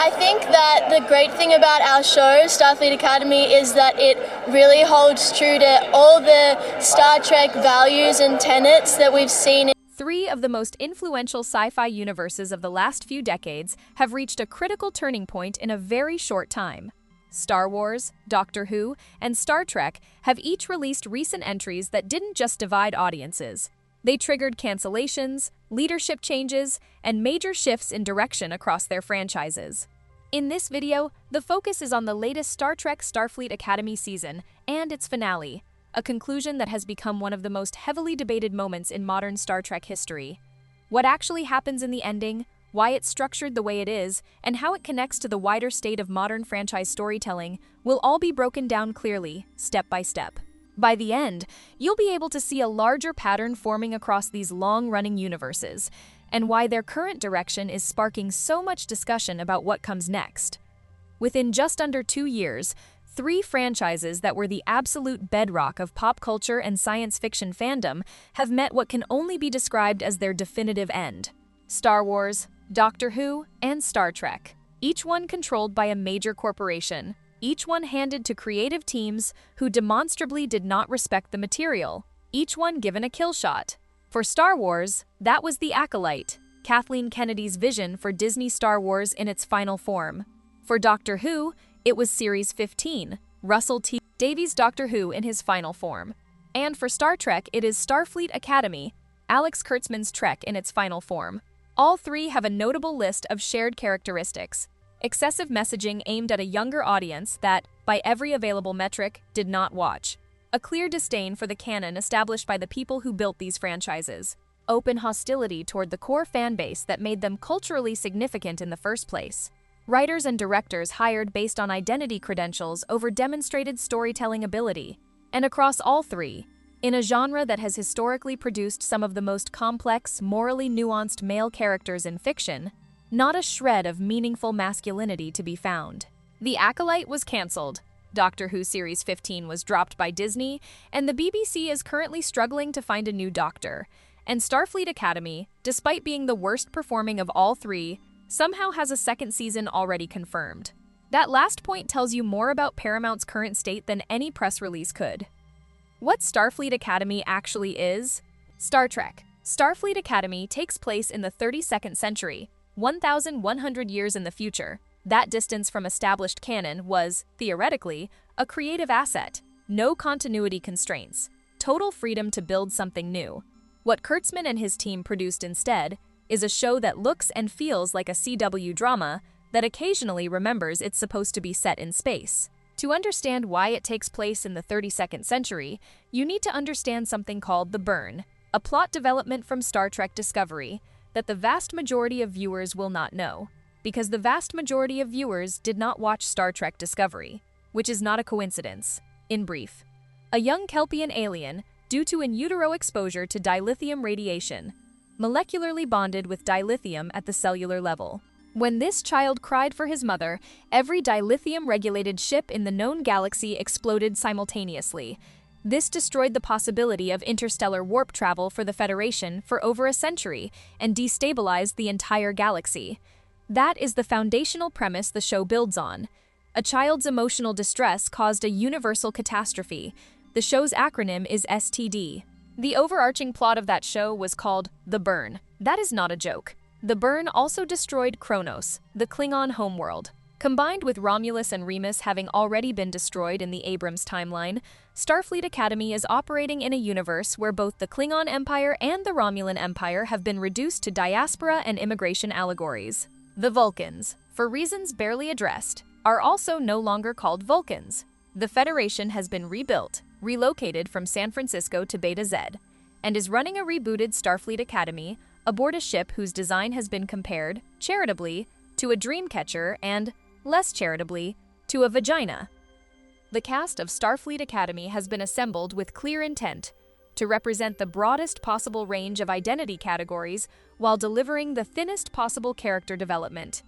I think that the great thing about our show, Starfleet Academy, is that it really holds true to all the Star Trek values and tenets that we've seen. Three of the most influential sci-fi universes of the last few decades have reached a critical turning point in a very short time. Star Wars, Doctor Who, and Star Trek have each released recent entries that didn't just divide audiences. They triggered cancellations, leadership changes, and major shifts in direction across their franchises. In this video, the focus is on the latest Star Trek Starfleet Academy season and its finale, a conclusion that has become one of the most heavily debated moments in modern Star Trek history. What actually happens in the ending, why it's structured the way it is, and how it connects to the wider state of modern franchise storytelling will all be broken down clearly, step by step. By the end, you'll be able to see a larger pattern forming across these long-running universes, and why their current direction is sparking so much discussion about what comes next. Within just under 2 years, 3 franchises that were the absolute bedrock of pop culture and science fiction fandom have met what can only be described as their definitive end. Star Wars, Doctor Who, and Star Trek, each one controlled by a major corporation, each one handed to creative teams who demonstrably did not respect the material, each one given a kill shot. For Star Wars, that was The Acolyte, Kathleen Kennedy's vision for Disney Star Wars in its final form. For Doctor Who, it was Series 15, Russell T. Davies' Doctor Who in his final form. And for Star Trek, it is Starfleet Academy, Alex Kurtzman's Trek in its final form. All three have a notable list of shared characteristics. Excessive messaging aimed at a younger audience that, by every available metric, did not watch. A clear disdain for the canon established by the people who built these franchises. Open hostility toward the core fanbase that made them culturally significant in the first place. Writers and directors hired based on identity credentials over demonstrated storytelling ability. And across all three, in a genre that has historically produced some of the most complex, morally nuanced male characters in fiction, not a shred of meaningful masculinity to be found. The Acolyte was cancelled, Doctor Who Series 15 was dropped by Disney, and the BBC is currently struggling to find a new Doctor. And Starfleet Academy, despite being the worst performing of all three, somehow has a second season already confirmed. That last point tells you more about Paramount's current state than any press release could. What Starfleet Academy actually is? Star Trek. Starfleet Academy takes place in the 32nd century, 1,100 years in the future. That distance from established canon was, theoretically, a creative asset. No continuity constraints. Total freedom to build something new. What Kurtzman and his team produced instead is a show that looks and feels like a CW drama that occasionally remembers it's supposed to be set in space. To understand why it takes place in the 32nd century, you need to understand something called the Burn, a plot development from Star Trek Discovery that the vast majority of viewers will not know, because the vast majority of viewers did not watch Star Trek Discovery, which is not a coincidence. In brief, a young Kelpian alien, due to in utero exposure to dilithium radiation, molecularly bonded with dilithium at the cellular level. When this child cried for his mother, every dilithium-regulated ship in the known galaxy exploded simultaneously. This destroyed the possibility of interstellar warp travel for the Federation for over a century and destabilized the entire galaxy. That is the foundational premise the show builds on. A child's emotional distress caused a universal catastrophe. The show's acronym is STD. The overarching plot of that show was called The Burn. That is not a joke. The Burn also destroyed Kronos, the Klingon homeworld. Combined with Romulus and Remus having already been destroyed in the Abrams timeline, Starfleet Academy is operating in a universe where both the Klingon Empire and the Romulan Empire have been reduced to diaspora and immigration allegories. The Vulcans, for reasons barely addressed, are also no longer called Vulcans. The Federation has been rebuilt, relocated from San Francisco to Beta Z, and is running a rebooted Starfleet Academy aboard a ship whose design has been compared, charitably, to a dreamcatcher and, less charitably, to a vagina. The cast of Starfleet Academy has been assembled with clear intent to represent the broadest possible range of identity categories while delivering the thinnest possible character development.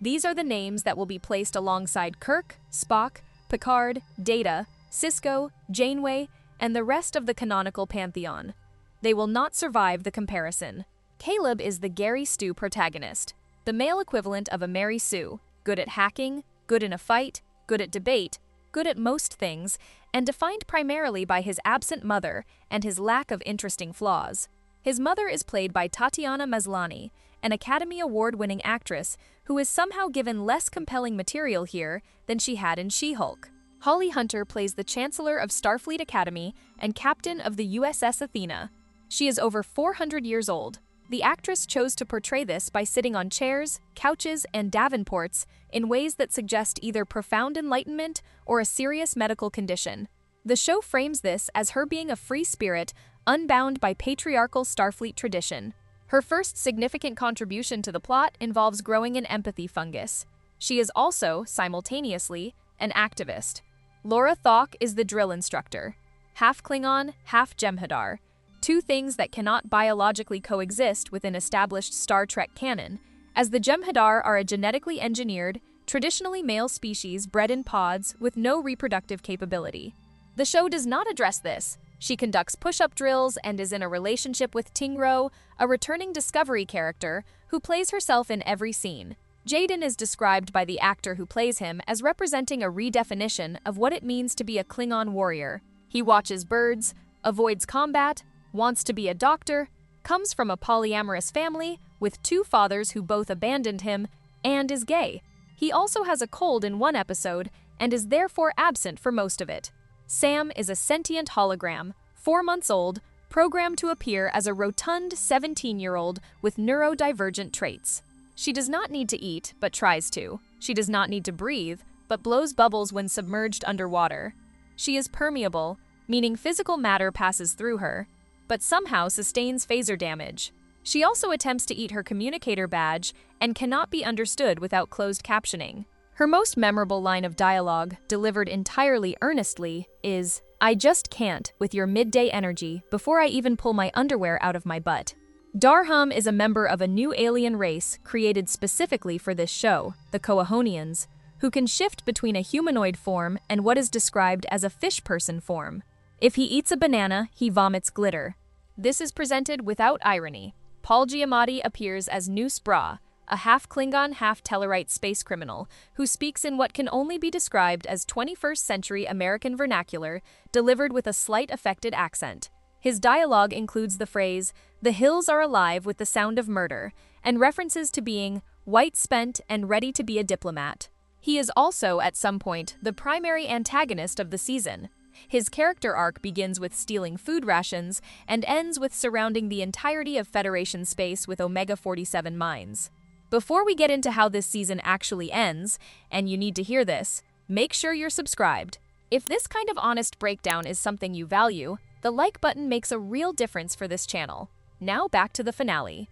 These are the names that will be placed alongside Kirk, Spock, Picard, Data, Sisko, Janeway, and the rest of the canonical pantheon. They will not survive the comparison. Caleb is the Gary Stu protagonist, the male equivalent of a Mary Sue, good at hacking, good in a fight, good at debate, good at most things, and defined primarily by his absent mother and his lack of interesting flaws. His mother is played by Tatiana Maslany, an Academy Award-winning actress who is somehow given less compelling material here than she had in She-Hulk. Holly Hunter plays the Chancellor of Starfleet Academy and Captain of the USS Athena. She is over 400 years old. The actress chose to portray this by sitting on chairs, couches, and davenports in ways that suggest either profound enlightenment or a serious medical condition. The show frames this as her being a free spirit, unbound by patriarchal Starfleet tradition. Her first significant contribution to the plot involves growing an empathy fungus. She is also, simultaneously, an activist. Laura Thok is the drill instructor. Half Klingon, half Jem'Hadar. Two things that cannot biologically coexist within established Star Trek canon, as the Jem'Hadar are a genetically engineered, traditionally male species bred in pods with no reproductive capability. The show does not address this. She conducts push-up drills and is in a relationship with Tingro, a returning Discovery character who plays herself in every scene. Jaden is described by the actor who plays him as representing a redefinition of what it means to be a Klingon warrior. He watches birds, avoids combat, wants to be a doctor, comes from a polyamorous family with two fathers who both abandoned him, and is gay. He also has a cold in one episode and is therefore absent for most of it. Sam is a sentient hologram, 4 months old, programmed to appear as a rotund 17-year-old with neurodivergent traits. She does not need to eat, but tries to. She does not need to breathe, but blows bubbles when submerged underwater. She is permeable, meaning physical matter passes through her, but somehow sustains phaser damage. She also attempts to eat her communicator badge and cannot be understood without closed captioning. Her most memorable line of dialogue, delivered entirely earnestly, is, "I just can't with your midday energy before I even pull my underwear out of my butt." Darham is a member of a new alien race created specifically for this show, the Koahonians, who can shift between a humanoid form and what is described as a fish person form. If he eats a banana, he vomits glitter. This is presented without irony. Paul Giamatti appears as Noose Bra, a half-Klingon, half-Tellarite space criminal who speaks in what can only be described as 21st century American vernacular, delivered with a slight affected accent. His dialogue includes the phrase, "The hills are alive with the sound of murder," and references to being white spent and ready to be a diplomat. He is also, at some point, the primary antagonist of the season. His character arc begins with stealing food rations and ends with surrounding the entirety of Federation space with Omega-47 mines. Before we get into how this season actually ends, and you need to hear this, make sure you're subscribed. If this kind of honest breakdown is something you value, the like button makes a real difference for this channel. Now back to the finale.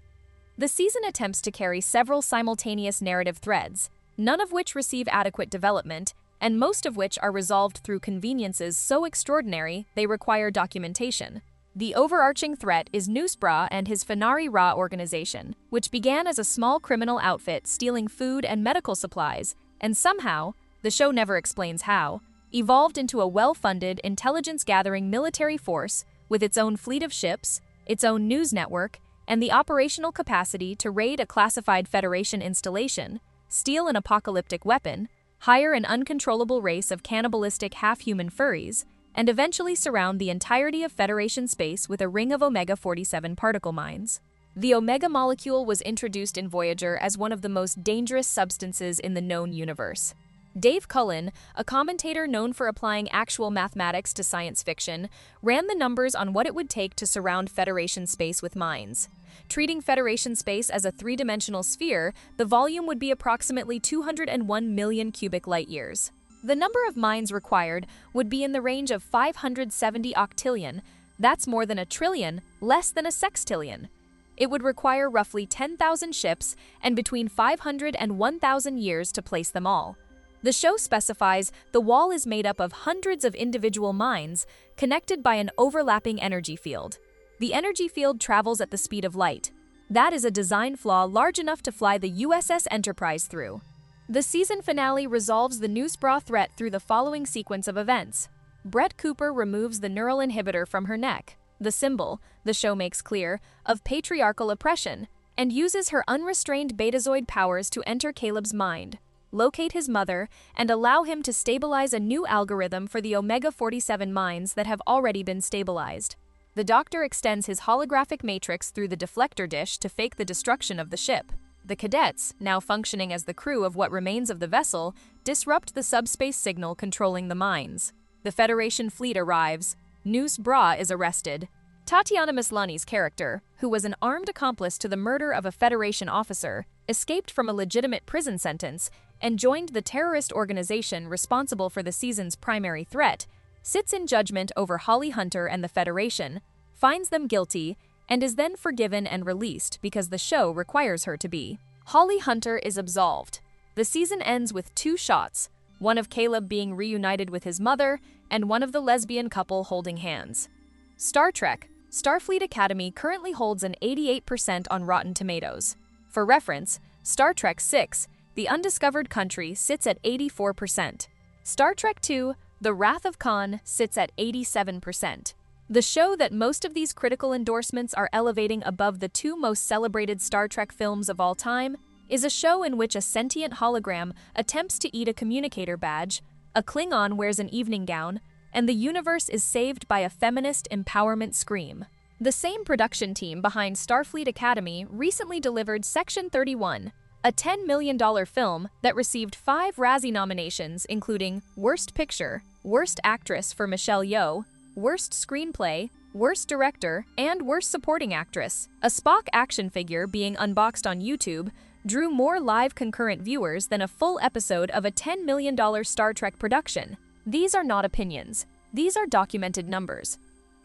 The season attempts to carry several simultaneous narrative threads, none of which receive adequate development, and most of which are resolved through conveniences so extraordinary they require documentation. The overarching threat is Noose Bra and his Fenari Ra organization, which began as a small criminal outfit stealing food and medical supplies, and somehow, the show never explains how, evolved into a well-funded, intelligence-gathering military force with its own fleet of ships, its own news network, and the operational capacity to raid a classified Federation installation, steal an apocalyptic weapon, hire an uncontrollable race of cannibalistic half-human furries, and eventually surround the entirety of Federation space with a ring of Omega-47 particle mines. The Omega molecule was introduced in Voyager as one of the most dangerous substances in the known universe. Dave Cullen, a commentator known for applying actual mathematics to science fiction, ran the numbers on what it would take to surround Federation space with mines. Treating Federation space as a three-dimensional sphere, the volume would be approximately 201 million cubic light-years. The number of mines required would be in the range of 570 octillion, that's more than a trillion, less than a sextillion. It would require roughly 10,000 ships and between 500 and 1,000 years to place them all. The show specifies the wall is made up of hundreds of individual mines connected by an overlapping energy field. The energy field travels at the speed of light. That is a design flaw large enough to fly the USS Enterprise through. The season finale resolves the Noose Bra threat through the following sequence of events. Brett Cooper removes the neural inhibitor from her neck, the symbol, the show makes clear, of patriarchal oppression, and uses her unrestrained betazoid powers to enter Caleb's mind. locate his mother, and allow him to stabilize a new algorithm for the Omega-47 mines that have already been stabilized. The Doctor extends his holographic matrix through the deflector dish to fake the destruction of the ship. The cadets, now functioning as the crew of what remains of the vessel, disrupt the subspace signal controlling the mines. The Federation fleet arrives. Noose Bra is arrested. Tatiana Maslany's character, who was an armed accomplice to the murder of a Federation officer, escaped from a legitimate prison sentence and joined the terrorist organization responsible for the season's primary threat, sits in judgment over Holly Hunter and the Federation, finds them guilty, and is then forgiven and released because the show requires her to be. Holly Hunter is absolved. The season ends with 2 shots, one of Caleb being reunited with his mother and one of the lesbian couple holding hands. Star Trek: Starfleet Academy currently holds an 88% on Rotten Tomatoes. For reference, Star Trek VI: The Undiscovered Country sits at 84%. Star Trek II: The Wrath of Khan sits at 87%. The show that most of these critical endorsements are elevating above the 2 most celebrated Star Trek films of all time is a show in which a sentient hologram attempts to eat a communicator badge, a Klingon wears an evening gown, and the universe is saved by a feminist empowerment scream. The same production team behind Starfleet Academy recently delivered Section 31, a $10 million film that received 5 Razzie nominations, including Worst Picture, Worst Actress for Michelle Yeoh, Worst Screenplay, Worst Director, and Worst Supporting Actress. A Spock action figure being unboxed on YouTube drew more live concurrent viewers than a full episode of a $10 million Star Trek production. These are not opinions. These are documented numbers.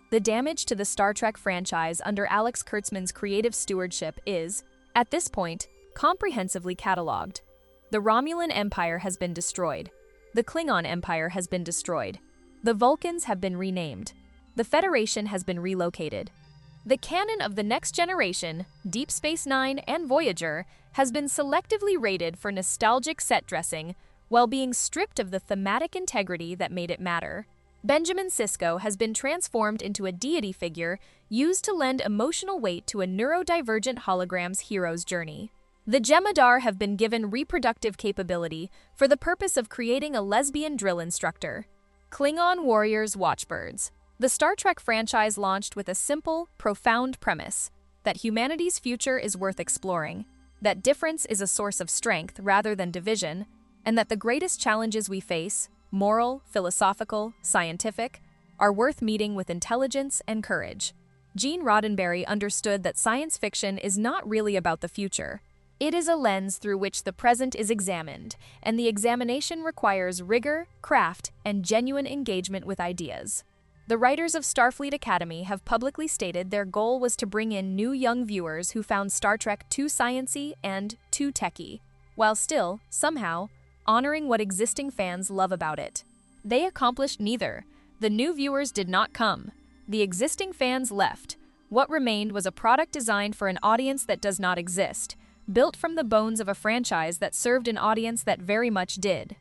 The damage to the Star Trek franchise under Alex Kurtzman's creative stewardship is, at this point, comprehensively cataloged. The Romulan Empire has been destroyed. The Klingon Empire has been destroyed. The Vulcans have been renamed. The Federation has been relocated. The canon of The Next Generation, Deep Space Nine, and Voyager has been selectively rated for nostalgic set dressing while being stripped of the thematic integrity that made it matter. Benjamin Sisko has been transformed into a deity figure used to lend emotional weight to a neurodivergent hologram's hero's journey. The Jem'Hadar have been given reproductive capability for the purpose of creating a lesbian drill instructor. Klingon warriors watchbirds. The Star Trek franchise launched with a simple, profound premise that humanity's future is worth exploring, that difference is a source of strength rather than division, and that the greatest challenges we face, moral, philosophical, scientific, are worth meeting with intelligence and courage. Gene Roddenberry understood that science fiction is not really about the future. It is a lens through which the present is examined, and the examination requires rigor, craft, and genuine engagement with ideas. The writers of Starfleet Academy have publicly stated their goal was to bring in new young viewers who found Star Trek too science-y and too techy, while still, somehow, honoring what existing fans love about it. They accomplished neither. The new viewers did not come. The existing fans left. What remained was a product designed for an audience that does not exist, built from the bones of a franchise that served an audience that very much did.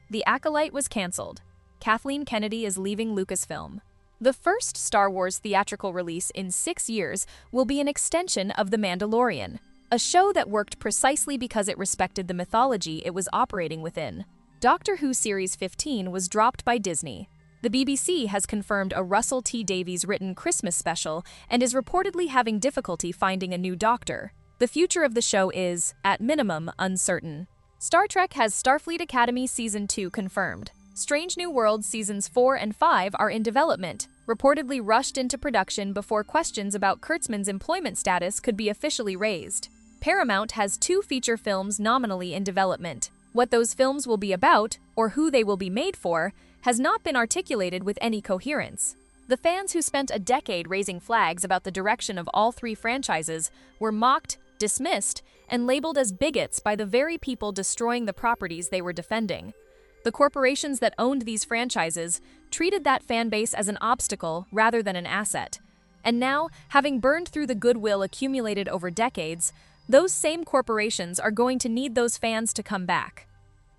The Acolyte was canceled. Kathleen Kennedy is leaving Lucasfilm. The first Star Wars theatrical release in 6 years will be an extension of The Mandalorian, a show that worked precisely because it respected the mythology it was operating within. Doctor Who Series 15 was dropped by Disney. The BBC has confirmed a Russell T Davies written Christmas special and is reportedly having difficulty finding a new Doctor. The future of the show is, at minimum, uncertain. Star Trek has Starfleet Academy Season 2 confirmed. Strange New Worlds Seasons 4 and 5 are in development, reportedly rushed into production before questions about Kurtzman's employment status could be officially raised. Paramount has 2 feature films nominally in development. What those films will be about, or who they will be made for, has not been articulated with any coherence. The fans who spent a decade raising flags about the direction of all 3 franchises were mocked, dismissed, and labeled as bigots by the very people destroying the properties they were defending. The corporations that owned these franchises treated that fan base as an obstacle rather than an asset. And now, having burned through the goodwill accumulated over decades, those same corporations are going to need those fans to come back.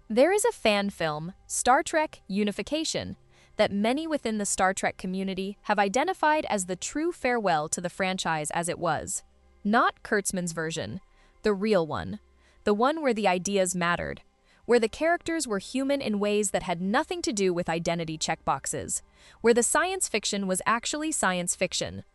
There is a fan film, Star Trek Unification, that many within the Star Trek community have identified as the true farewell to the franchise as it was. Not Kurtzman's version, the real one, the one where the ideas mattered, where the characters were human in ways that had nothing to do with identity checkboxes, where the science fiction was actually science fiction.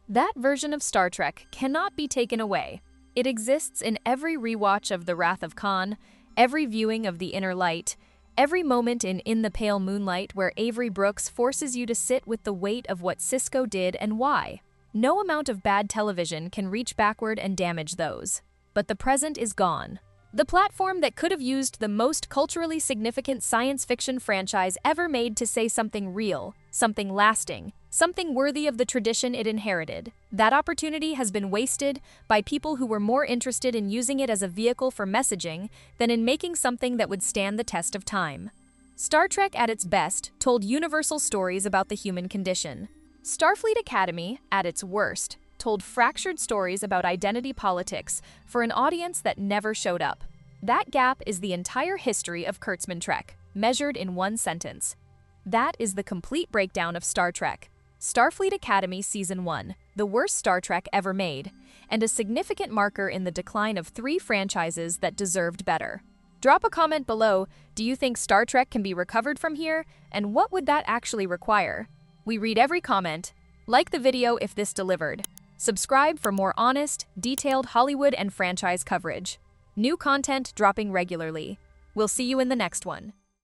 That version of Star Trek cannot be taken away. It exists in every rewatch of The Wrath of Khan, every viewing of The Inner Light, every moment in the Pale Moonlight where Avery Brooks forces you to sit with the weight of what Sisko did and why. No amount of bad television can reach backward and damage those. But the present is gone. The platform that could have used the most culturally significant science fiction franchise ever made to say something real, something lasting, something worthy of the tradition it inherited. That opportunity has been wasted by people who were more interested in using it as a vehicle for messaging than in making something that would stand the test of time. Star Trek at its best told universal stories about the human condition. Starfleet Academy, at its worst, told fractured stories about identity politics for an audience that never showed up. That gap is the entire history of Kurtzman Trek, measured in one sentence. That is the complete breakdown of Star Trek. Starfleet Academy Season 1, the worst Star Trek ever made, and a significant marker in the decline of 3 franchises that deserved better. Drop a comment below, do you think Star Trek can be recovered from here, and what would that actually require? We read every comment. Like the video if this delivered. Subscribe for more honest, detailed Hollywood and franchise coverage. New content dropping regularly. We'll see you in the next one.